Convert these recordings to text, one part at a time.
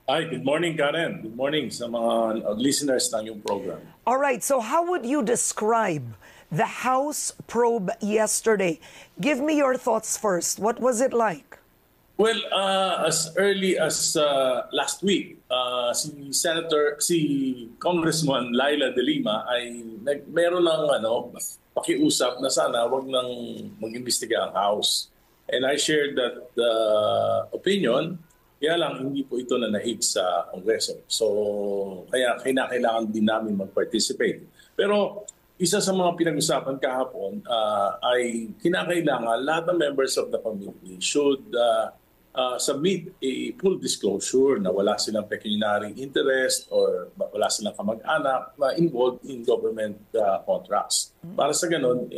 Hi, good morning, Karen. Good morning sa mga listeners ng yung program. All right, so how would you describe the House probe yesterday? Give me your thoughts first. What was it like? Well, as early as last week, si Congressman Laila De Lima ay meron ng pakiusap na sana wag nang mag-imbestiga ang House. And I shared that opinion. Kaya lang, hindi po ito nanahig sa Kongreso. So, kaya kailangan din namin mag-participate. Pero isa sa mga pinag-usapan kahapon ay kinakailangan lahat ng members of the committee should submit a full disclosure na wala silang pecuniary interest or wala silang kamag-anak na involved in government contracts. Para sa ganun,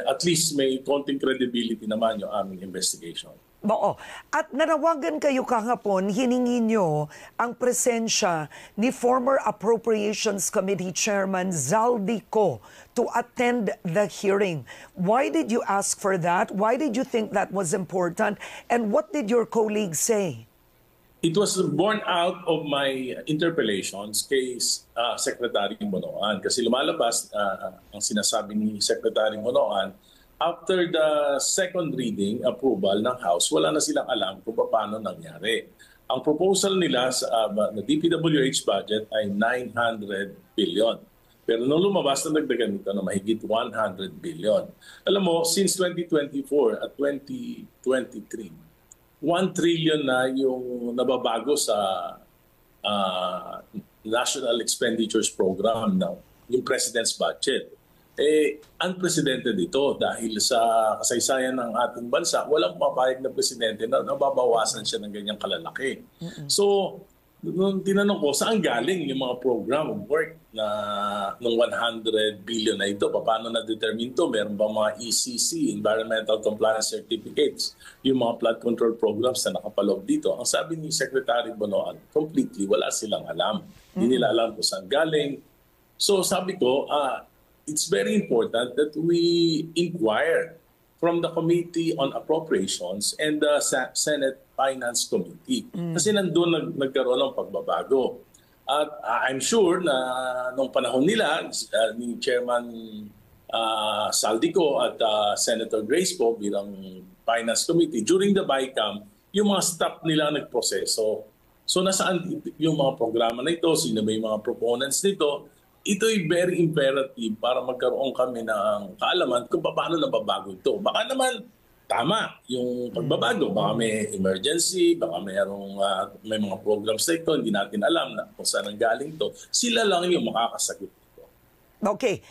at least may konting credibility naman yung aming investigation. Oo. At nanawagan kayo kahapon, hiningi nyo ang presensya ni former Appropriations Committee Chairman Zaldico to attend the hearing. Why did you ask for that? Why did you think that was important? And what did your colleagues say? It was born out of my interpellations kay Secretary Bonoan. Kasi lumalabas ang sinasabi ni Secretary Bonoan, after the second reading approval ng House, wala na silang alam kung paano nangyari. Ang proposal nila sa DPWH budget ay 900 billion. Pero nung lumabas na nagdagan nito na mahigit 100 billion. Alam mo, since 2024 at 2023, 1 trillion na yung nababago sa National Expenditures Program now, yung President's budget. Unprecedented ito dahil sa kasaysayan ng ating bansa, walang mapapayag na presidente na nababawasan siya ng ganyang kalalaki. So, nung tinanong ko, saan galing yung mga program of work na ng 100 billion na ito? Paano na-determine ito? Meron ba mga ECC, Environmental Compliance Certificates, yung mga flood control programs na nakapaloob dito? Ang sabi ni Secretary Bonoan, completely wala silang alam. Hindi nila alam kung saan galing. So sabi ko, it's very important that we inquire from the Committee on Appropriations and the Senate Finance Committee. Kasi nandun nagkaroon ng pagbabago. At I'm sure na nung panahon nila, ni Chairman Saldico at Senator Grace Poe bilang Finance Committee, during the BICAM, yung mga staff nila nagproseso. So nasaan yung mga programa na ito, sino ba yung mga proponents nito, ito ay very imperative para magkaroon kami ng kaalaman kung paano nababago ito. Baka naman tama yung pagbabago. Baka may emergency, baka may mga programs na ito, hindi natin alam na kung saan ang galing ito. Sila lang yung makakasagot ito. Okay.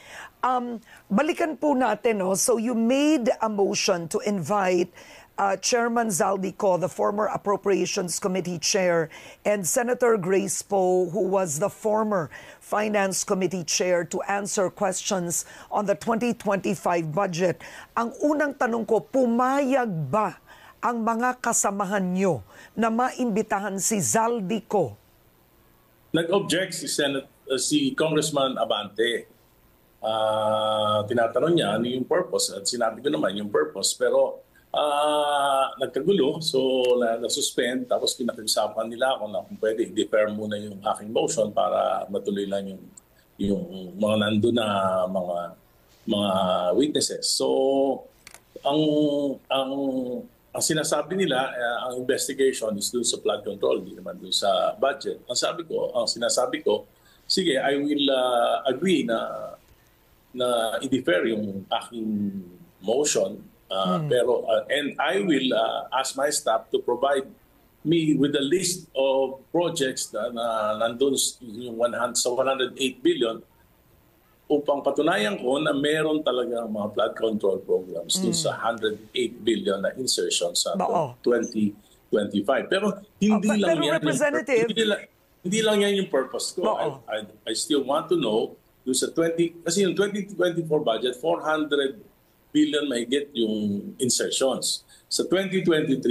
Balikan po natin. No? So you made a motion to invite Chairman Zaldico, the former Appropriations Committee Chair, and Senator Grace Poe, who was the former Finance Committee Chair, to answer questions on the 2025 budget. Ang unang tanong ko, pumayag ba ang mga kasamahan nyo na maimbitahan si Zaldico? Nag-object si Congressman Abante. Tinatanong niya ano yung purpose at sinabi ko naman yung purpose, pero nagkagulo, so na-suspend, tapos pinag-usapan nila ako na kung pwede i-defer muna yung aking motion para matuloy lang yung mga nandun na mga witnesses. So ang sinasabi nila, ang investigation is dun sa flood control, hindi naman dun sa budget. Ang sinasabi ko, sige, I will agree na i-defer yung aking motion. Pero and I will ask my staff to provide me with a list of projects na nandun yung 108 billion upang patunayan ko na meron talaga mga flood control programs dun sa 108 billion na insertion sa 2025. Pero hindi lang yan. Hindi lang yan yung purpose ko. I still want to know dun sa kasi yung 2024 budget 400 billion mahigit yung insertions. Sa 2023,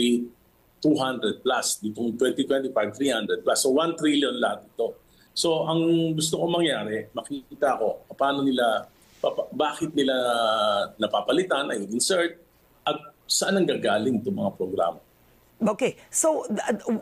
200 plus. Ditong 2025, 300 plus. So 1 trillion lahat ito. So ang gusto ko mangyari, makikita ko bakit nila napapalitan, ay insert, at saan ang gagaling itong mga programa. Okay, so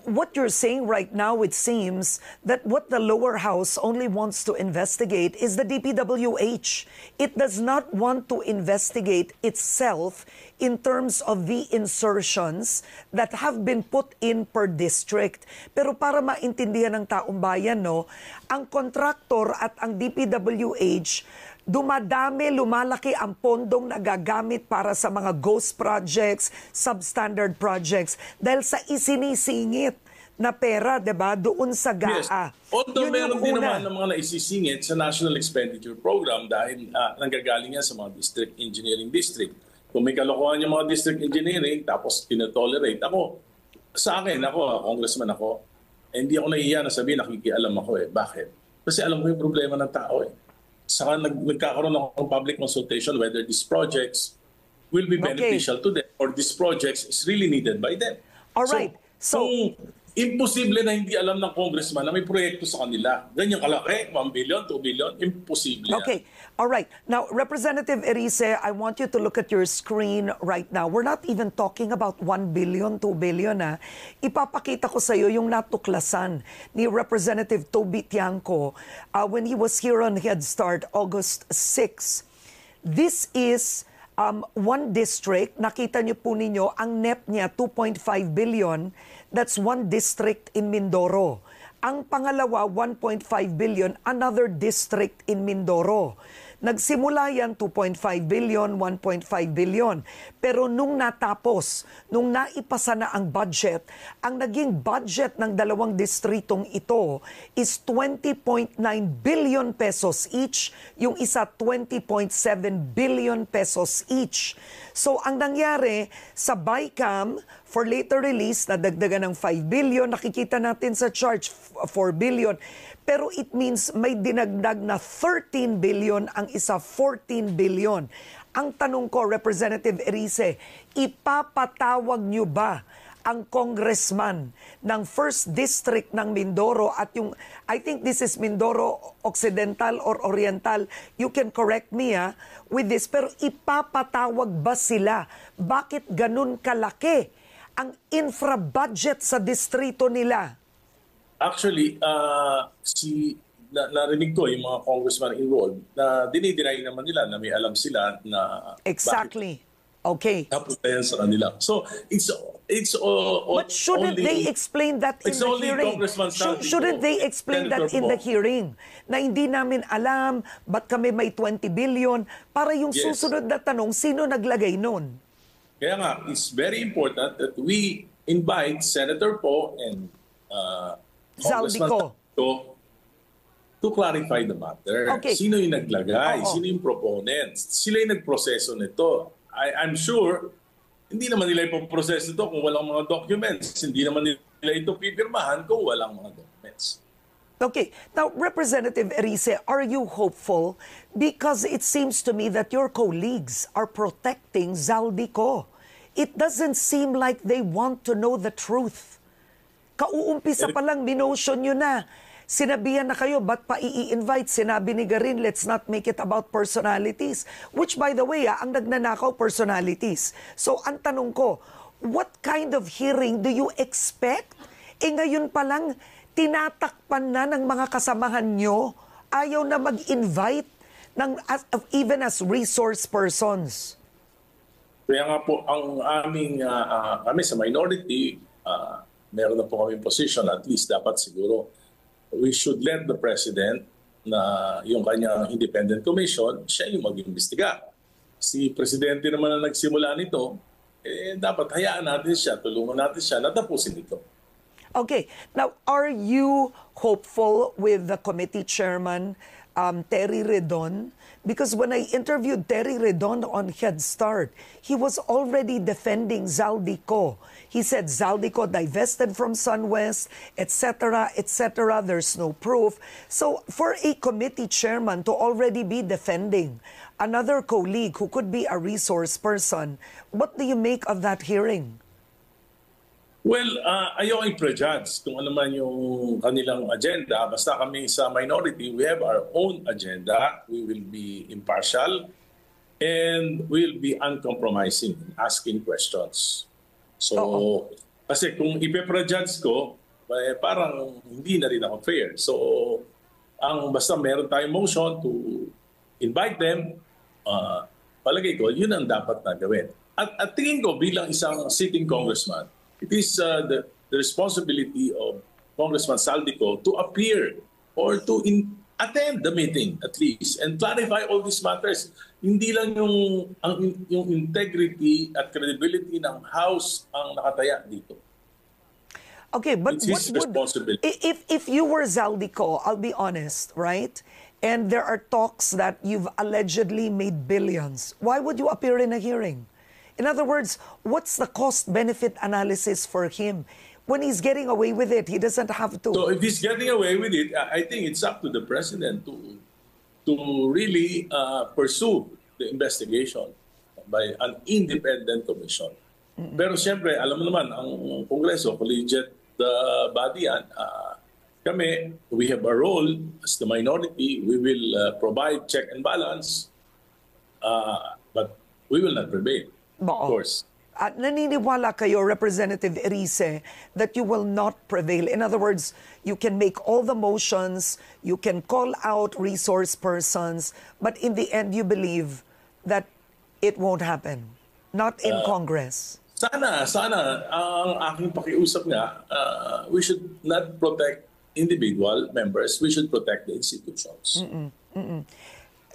what you're saying right now, it seems that what the lower house only wants to investigate is the DPWH. It does not want to investigate itself in terms of the insertions that have been put in per district. Pero para maintindihan ng taong bayan, no, ang kontraktor at ang DPWH, dumadami, lumalaki ang pondong nagagamit para sa mga ghost projects, substandard projects, dahil sa isinisingit na pera, diba, doon sa GAA. Yes. Although meron din naman ng mga naisisingit sa National Expenditure Program dahil nanggagaling yan sa mga district engineering district. Kung may kalokohan yung mga district engineering, tapos tinetolerate, sa akin, congressman ako, hindi ako nahihiya na sabihin, nakikialam ako eh. Bakit? Kasi alam ko yung problema ng tao eh. Saka nagkakaroon ako ng public consultation whether these projects will be beneficial to them or these projects is really needed by them. All right. So imposible na hindi alam ng congressman na may proyekto sa kanila. Ganyan kalaki, 1 billion, 2 billion, imposible. Okay. All right. Now, Representative Erice, I want you to look at your screen right now. We're not even talking about 1 billion, 2 billion. Ipapakita ko sa iyo yung natuklasan ni Representative Toby Tiangco when he was here on Head Start August 6. This is one district. Nakita niyo po ninyo, ang NEP niya 2.5 billion. That's one district in Mindoro. Ang pangalawa, 1.5 billion, another district in Mindoro. Nagsimula yan 2.5 billion, 1.5 billion. Pero nung natapos, nung naipasa na ang budget, ang naging budget ng dalawang distritong ito is 20.9 billion pesos each, yung isa 20.7 billion pesos each. So ang nangyari sa BICAM, for later release, nadagdagan ng 5 billion, nakikita natin sa charge 4 billion. Pero it means may dinagdag na 13 billion, ang isa 14 billion. Ang tanong ko, Representative Erice, ipapatawag niyo ba ang congressman ng 1st District ng Mindoro at yung, I think this is Mindoro Occidental or Oriental, you can correct me with this, pero ipapatawag ba sila? Bakit ganun kalaki ang infra-budget sa distrito nila? Actually, narinig ko yung mga congressman involved na dinideny naman nila na may alam sila na exactly. Okay. Napunta yan sa kanila. So, it's but shouldn't they explain that in the hearing? Shouldn't they explain that in the hearing? Na hindi namin alam, ba't kami may 20 billion? Para yung susunod na tanong, sino naglagay nun? Kaya nga, it's very important that we invite Senator Poe and Zaldico to clarify the matter. Okay. Sino yung naglagay? Sino yung proponent? Sila yung nagproseso nito. I'm sure, hindi naman nila ipoproseso ito kung walang mga documents. Hindi naman nila ito pipirmahan kung walang mga documents. Okay. Now, Representative Erice, are you hopeful? Because it seems to me that your colleagues are protecting Zaldico. It doesn't seem like they want to know the truth. Kauumpisa pa lang, minotion nyo na. Sinabihan na kayo, ba't pa i-invite? Sinabi ni Garin, let's not make it about personalities. Which, by the way, ang nagnanakaw, personalities. So, ang tanong ko, what kind of hearing do you expect? Ngayon pa lang, tinatakpan na ng mga kasamahan nyo. Ayaw na mag-invite even as resource persons. Kaya nga po, ang kami sa minority, meron na po kami position, at least dapat siguro we should let the President na yung kanyang independent commission, siya yung mag-imbestiga. Si Presidente naman na nagsimula nito, dapat hayaan natin siya, tulungan natin siya, natapusin ito. Okay. Now, are you hopeful with the committee chairman, Terry Redon? Because when I interviewed Terry Redon on Head Start, he was already defending Zaldico. He said Zaldico divested from SunWest, etc., etc. There's no proof. So for a committee chairman to already be defending another colleague who could be a resource person, what do you make of that hearing? Well, ayaw i-prejudge kung ano man yung kanilang agenda. Basta kami sa minority, we have our own agenda. We will be impartial and we will be uncompromising in asking questions. So, Kasi kung ipe-prejudge ko, parang hindi na rin ako fair. So, basta meron tayong motion to invite them, palagay ko, yun ang dapat na gawin. At tingin ko bilang isang sitting congressman, it is the responsibility of Congressman Saldico to appear or to attend the meeting at least and clarify all these matters. Hindi lang yung integrity at credibility ng House ang nakataya dito. Okay, but It's his responsibility. If you were Zaldico, I'll be honest, right? And there are talks that you've allegedly made billions. Why would you appear in a hearing? In other words, what's the cost-benefit analysis for him? When he's getting away with it, he doesn't have to. So if he's getting away with it, I think it's up to the president to really pursue the investigation by an independent commission. Pero siyempre, alam mo naman, ang Kongreso, collegiate body yan, kami, we have a role as the minority. We will provide check and balance, but we will not prevail, of course. At naniniwala kayo, Representative Erice, that you will not prevail. In other words, you can make all the motions, you can call out resource persons, but in the end, you believe that it won't happen. Not in Congress. Sana, ang aking pakiusap nga, we should not protect individual members, we should protect the institutions.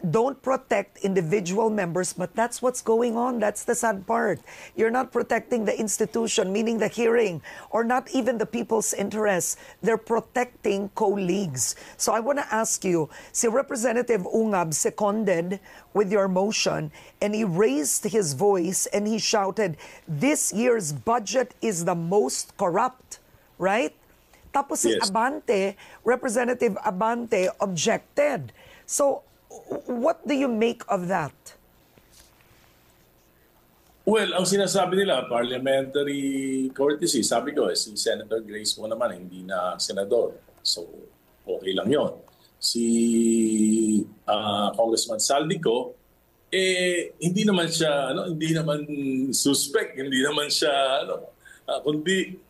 Don't protect individual members, but that's what's going on. That's the sad part. You're not protecting the institution, meaning the hearing, or not even the people's interests. They're protecting colleagues. So I want to ask you, si Representative Ungab seconded with your motion, and he raised his voice and he shouted, "This year's budget is the most corrupt," right? Tapos si Yes. Abante, Representative Abante, objected. So what do you make of that? Well, ang sinasabi nila, parliamentary courtesy, sabi ko, si Senator Grace mo naman, hindi na senador. So, okay lang yon. Si Congressman Saldico, hindi naman siya, hindi naman suspect, hindi naman siya, kundi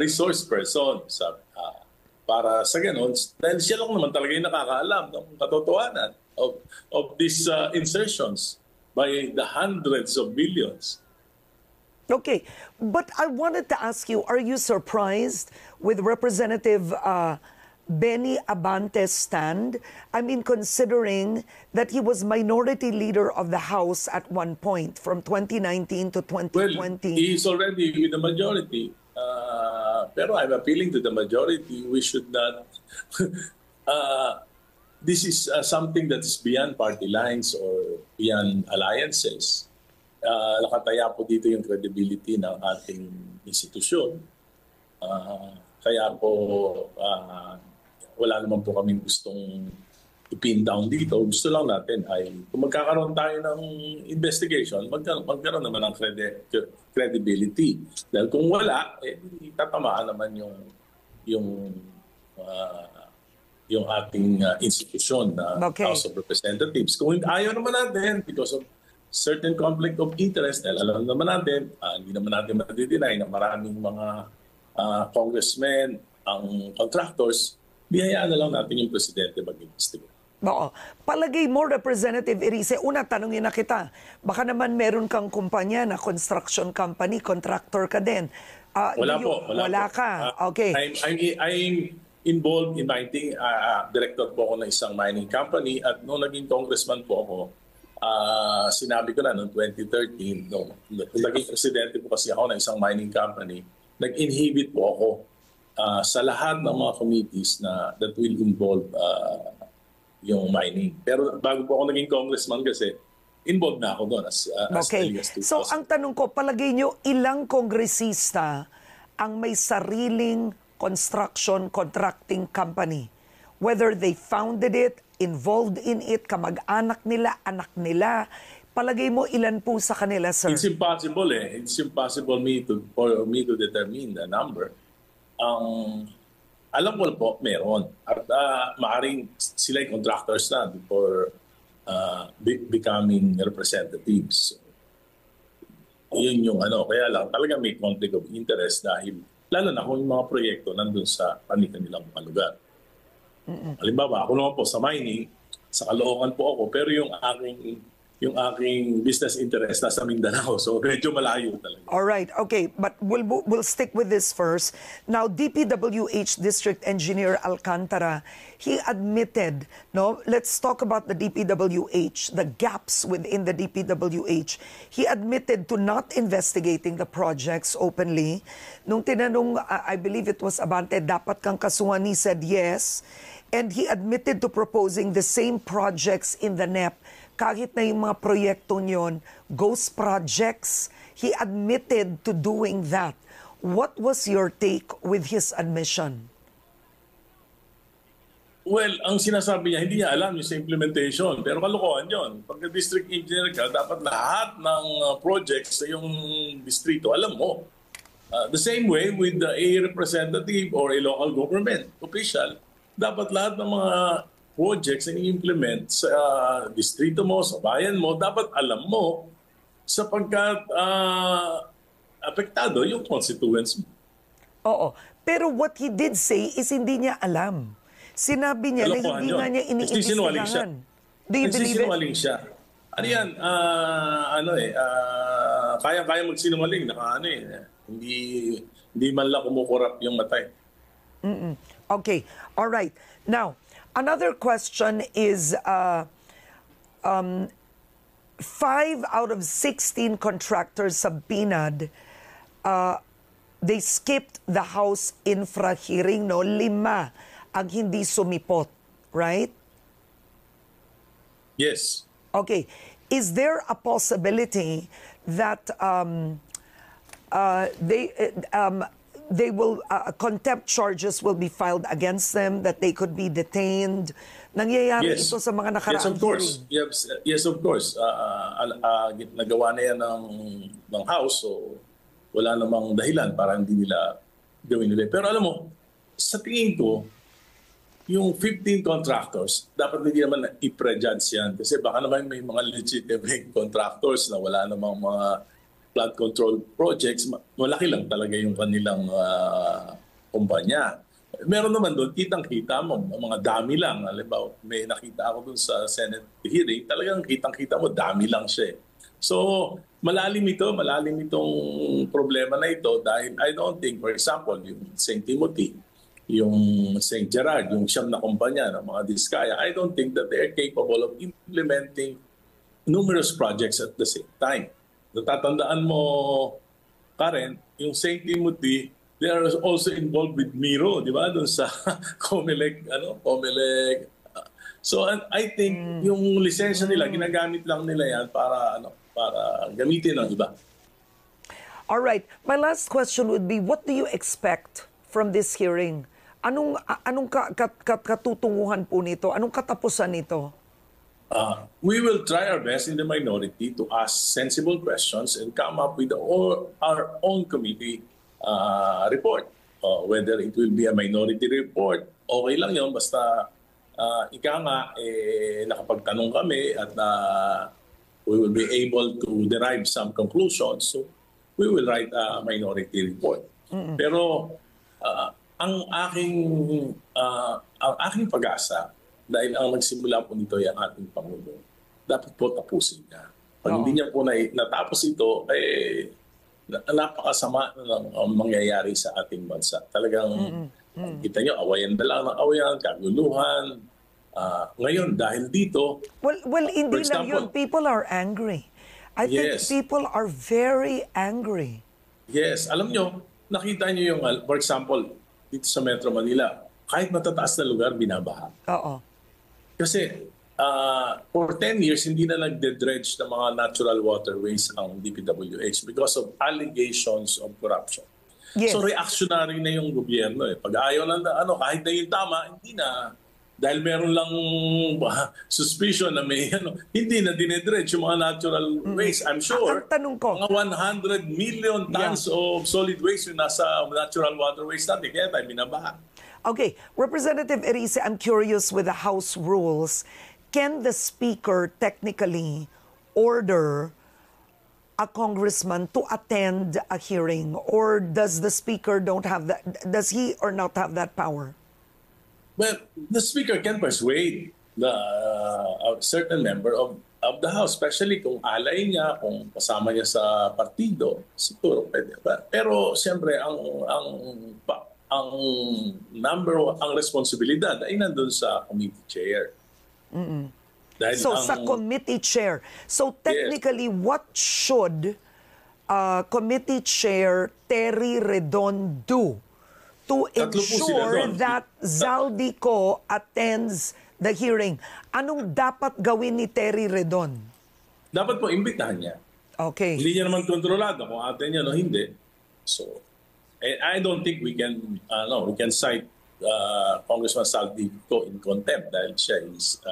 resource person. Para sa ganon, dahil siya lang naman talaga yung nakakaalam ng katotohanan of these insertions by the hundreds of billions. Okay, but I wanted to ask you, are you surprised with Representative Benny Abante's stand? I mean, considering that he was minority leader of the House at one point from 2019 to 2020. Well, he's already with the majority. Pero I'm appealing to the majority. We should not... this is something that's beyond party lines or beyond alliances. Nakataya po dito yung credibility ng ating institusyon. Kaya po wala naman po kaming gustong i-pin down dito. Gusto lang natin ay kung magkakaroon tayo ng investigation, magkaroon naman ng credibility. Dahil kung wala, tatamaan naman yung ating institusyon na House of Representatives. Kung ayaw naman natin because of certain conflict of interest, dahil alam naman natin, hindi naman natin matidinay na maraming mga congressmen ang contractors, biyayaan na lang natin yung presidente mag-investigate. Oo. Palagay mo, Representative Erice, una tanongin na kita, baka naman meron kang kumpanya na construction company, contractor ka din. Wala po. Wala ka. Okay. I'm involved in mining. Director po ako ng isang mining company at nung naging congressman po ako, sinabi ko na noong 2013, nung naging presidente po kasi ako ng isang mining company, nag-inhibit po ako sa lahat ng mga committees that will involve yung mining. Pero bago po ako naging congressman kasi, involved na ako doon as early as 2000. So ang tanong ko, palagay nyo, ilang kongresista ang may sariling construction contracting company? Whether they founded it, involved in it, kamag-anak nila, anak nila, palagay mo ilan po sa kanila, sir? It's impossible It's impossible for me to determine the number. Alam ko po, meron. At maaaring sila yung contractors na before becoming representatives. Yun yung ano, kaya lang talaga may conflict of interest dahil lalo na kung yung mga proyekto nandun sa kanilang mga lugar. Halimbawa, ako naman po sa mining, sa Caloocan po ako, pero yung aking business interest nasa Mindanao. So medyo malayo talaga. All right, okay, but we'll stick with this first. Now, DPWH District Engineer Alcantara, he admitted, no, let's talk about the DPWH, the gaps within the DPWH. He admitted to not investigating the projects openly. Nung tinanong, I believe it was Abante, dapat kang kasuhan, he said yes. And he admitted to proposing the same projects in the NEP kahit na yung mga proyekto nyon, ghost projects, he admitted to doing that. What was your take with his admission? Well, ang sinasabi niya, hindi niya alam yung sa implementation. Pero kalokohan yun. Pagka district engineer ka, dapat lahat ng projects sa yung distrito, alam mo. The same way with a representative or a local government official, dapat lahat ng mga projects na i-implement sa distrito mo, sa bayan mo, dapat alam mo sapagkat apektado yung constituents mo. Oo. Pero what he did say is hindi niya alam. Sinabi niya na hindi nga niya iniimbestigahan. Do you believe it? Siya. Ano yan? Kaya magsinungaling. Hindi man lang kumukurap yung matay. Okay. All right. Now, another question is 5 out of 16 contractors sa BINAD, they skipped the House infra hearing, no? 5 ang hindi sumipot, right? Yes. Okay. Is there a possibility that they will contempt charges will be filed against them, that they could be detained? Nangyayari ito sa mga nakaraang Yes, of course. Yes, of course. Nagawa na yan ng House, so wala namang dahilan para hindi nila gawin nila. Pero alam mo, sa tingin ko, yung 15 contractors, dapat hindi naman i-prejudge yan. Kasi baka naman may mga legitimate contractors na wala namang mga flood control projects, malaki lang talaga yung kanilang kumpanya. Meron naman doon, kitang-kita mo, mga dami lang. Halimbawa, may nakita ako doon sa Senate hearing, talagang kitang-kita mo, dami lang siya. So, malalim itong problema na ito dahil I don't think, for example, yung St. Timothy, yung St. Gerard, yung siyam na kumpanya ng mga Diskaya, I don't think that they are capable of implementing numerous projects at the same time. Natatandaan mo, Karen, yung St. Timothy, they are also involved with Miro, di ba? Doon sa Comelec. So I think yung lisensya nila, ginagamit lang nila yan para gamitin ng iba. All right. My last question would be, what do you expect from this hearing? Anong katutunguhan po nito? Anong katapusan nito? We will try our best in the minority to ask sensible questions and come up with our own committee report. Whether it will be a minority report, okay lang yun. Basta nakapagtanong kami at we will be able to derive some conclusions. So we will write a minority report. Pero ang aking pag-asa, dahil ang nagsimula po nito ay ang ating Pangulo, dapat po tapusin niya. Pag hindi niya po natapos ito, napakasama ng mangyayari sa ating bansa. Talagang kita niyo, awayan na lang ng awayan, kaguluhan. Ngayon, dahil dito... Well, hindi lang yun. People are angry. I think people are very angry. Yes. Alam niyo, nakita niyo yung, for example, dito sa Metro Manila, kahit matataas na lugar, binabaha. Oo. Kasi for 10 years, hindi na nagde-dredge ng mga natural waterways ang DPWH because of allegations of corruption. Yes. So reactionary na yung gobyerno. Pag ayaw na, kahit na yung tama, hindi na. Dahil meron lang suspicion na may hindi na dinedredge yung mga natural waste. I'm sure ang tanong ko, mga 100 million tons of solid waste yung nasa natural waterways natin. Kaya tayo binabaha. Okay, Representative Erice, I'm curious with the House rules. Can the Speaker technically order a congressman to attend a hearing, or does the speaker don't have that? Does he or not have that power? Well, the speaker can persuade the a certain member of the House, especially kung alay niya, kung kasama niya sa partido, siguro pwede. Pero siyempre ang responsibilidad ay nandun sa committee chair. Dahil So sa committee chair. So technically, what should committee chair Terry Redon do to Tatlo po sila ensure doon. that Zaldico attends the hearing? Anong dapat gawin ni Terry Redon? dapat po imbitahan niya. Okay. Hindi niya naman kontrolado kung atin niya o hindi. So, I don't think we can cite Congressman Zaldico in contempt dahil siya is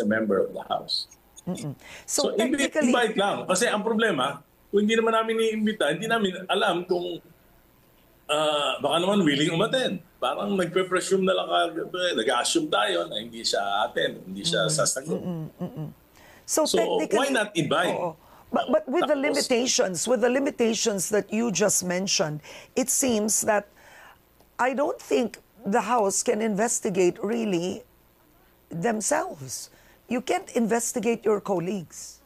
a member of the House. So technically, invite lang. Kasi ang problema, kung hindi naman namin iimbita, hindi namin alam kung baka naman willing umattend. Parang nagpe-presume na lang, nag-assume tayo na hindi siya attend, hindi siya sasagot. so technically, why not invite? Oo. But with the limitations that you just mentioned, it seems that I don't think the House can investigate really themselves. You can't investigate your colleagues.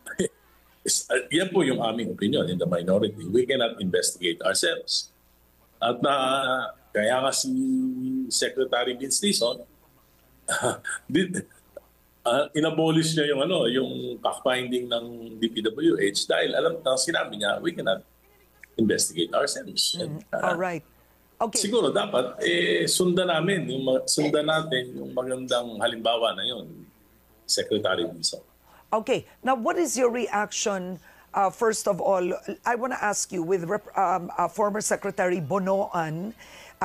Yan po yung aming opinion in the minority. We cannot investigate ourselves. At kaya nga si Secretary Vince Dizon, inabolish niya yung fact-finding ng DPWH dahil sinabi niya, we cannot investigate ourselves. All right. Okay. Siguro dapat sundan natin yung magandang halimbawa na yun, Secretary Dizon. Okay. Now, what is your reaction? First of all, I want to ask you with former Secretary Bonoan.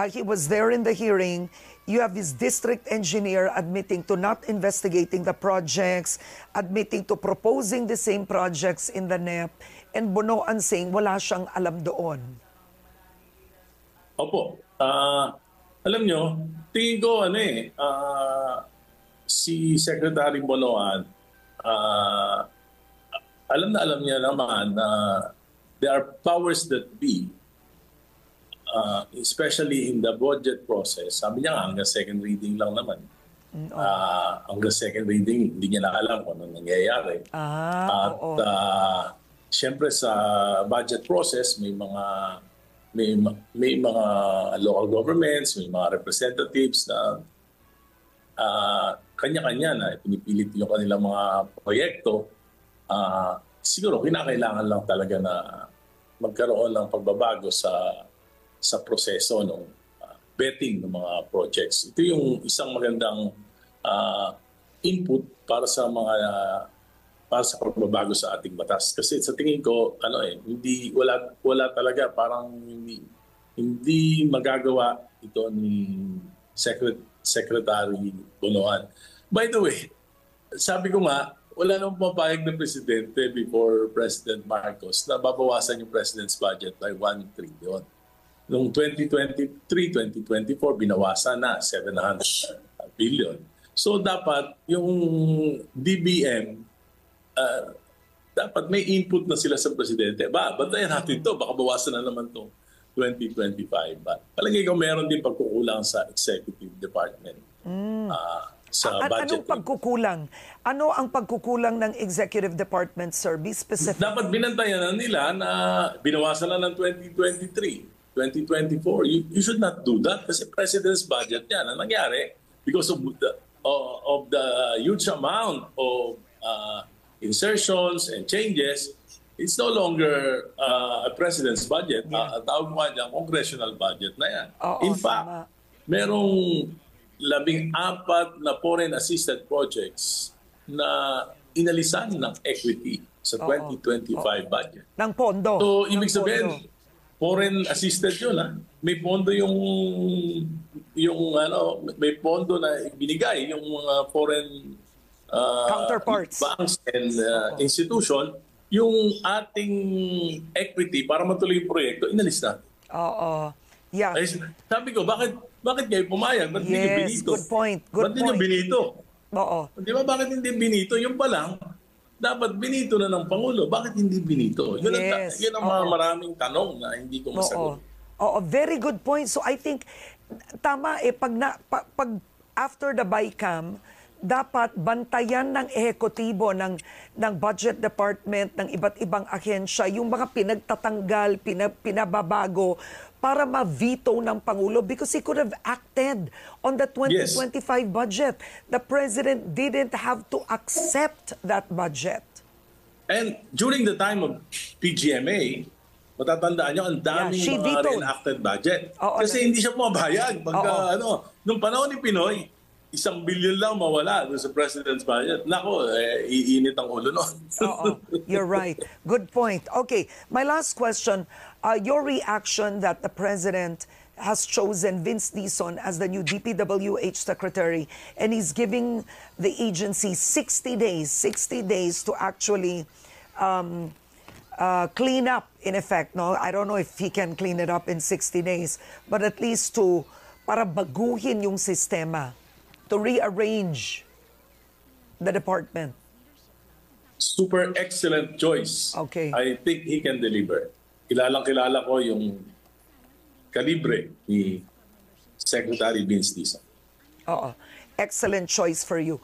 He was there in the hearing. You have his district engineer admitting to not investigating the projects, admitting to proposing the same projects in the NEP, and Bonoan saying wala siyang alam doon. Opo. Alam nyo, tingin ko si Secretary Bonoan, alam niya naman na there are powers that be, especially in the budget process. Sabi niya nga, hanggang second reading lang naman. Hanggang second reading, hindi niya na alam kung ano nangyayari. At siyempre sa budget process, may mga local governments, may mga representatives na kanya-kanya na pinipilit yung kanilang mga proyekto. Siguro kinakailangan lang talaga na magkaroon ng pagbabago sa proseso ng vetting ng mga projects. Ito yung isang magandang input para sa pagbabago sa ating batas. Kasi sa tingin ko wala talaga, parang hindi magagawa ito ni Secretary Bonoan. By the way, sabi ko nga, wala nang papayag ng presidente before President Marcos na babawasan yung president's budget by 1 trillion. Noong 2023-2024, binawasan na 700 billion. So dapat yung DBM, dapat may input na sila sa presidente. Bantayan natin ito, baka bawasan na naman ito 2025. Palagay ko meron din pagkukulang sa executive department. Sa budget. Anong pagkukulang? Ano ang pagkukulang ng executive department, sir? Be specific. Dapat binantayan na nila na binawasan na ng 2023, 2024. You should not do that kasi president's budget yan. Ang nangyari, because of the huge amount of insertions and changes, it's no longer a president's budget. Tawag mo dyan, congressional budget na yan. In fact, merong 14 na foreign assisted projects na inalisan ng equity sa 2025 budget. Ng pondo. So, ibig sabihin, foreign assisted yun. May pondo may pondo na binigay yung mga foreign counterparts, banks and institution, yung ating equity para matuloy yung proyekto, inalis na. Yeah. Ay, sabi ko, bakit kayo pumayag? Ba't hindi nyo binito? Good point. Ba't hindi nyo binito? Oo. Di ba bakit hindi binito? Yung pa lang, dapat binito na ng Pangulo. Bakit hindi binito? Yes. Yun ang mga maraming tanong na hindi ko masagot. Oo, very good point. So I think tama pag after the BICAM, dapat bantayan ng ehekutibo ng budget department ng iba't ibang ahensya yung mga pinagtatanggal, pinababago para ma-veto ng Pangulo because he could have acted on the 2025 budget. The President didn't have to accept that budget. And during the time of PGMA, matatandaan nyo, ang daming she mga vetoed. reenacted budget. Oo, Kasi hindi siya pumabayag. Pagka, nung panahon ni Pinoy, 1 billion lang mawala doon sa President's budget. Nako, iinit ang ulo nun. Oo, you're right. Good point. Okay, my last question. Your reaction that the President has chosen Vince Dizon as the new DPWH Secretary and he's giving the agency 60 days to actually clean up, in effect. No, I don't know if he can clean it up in 60 days, but at least para baguhin yung sistema, to rearrange the department. Super excellent choice. Okay. I think he can deliver. Kilalang-kilala ko yung kalibre ni Secretary Vince Dizon. Oo, excellent choice for you.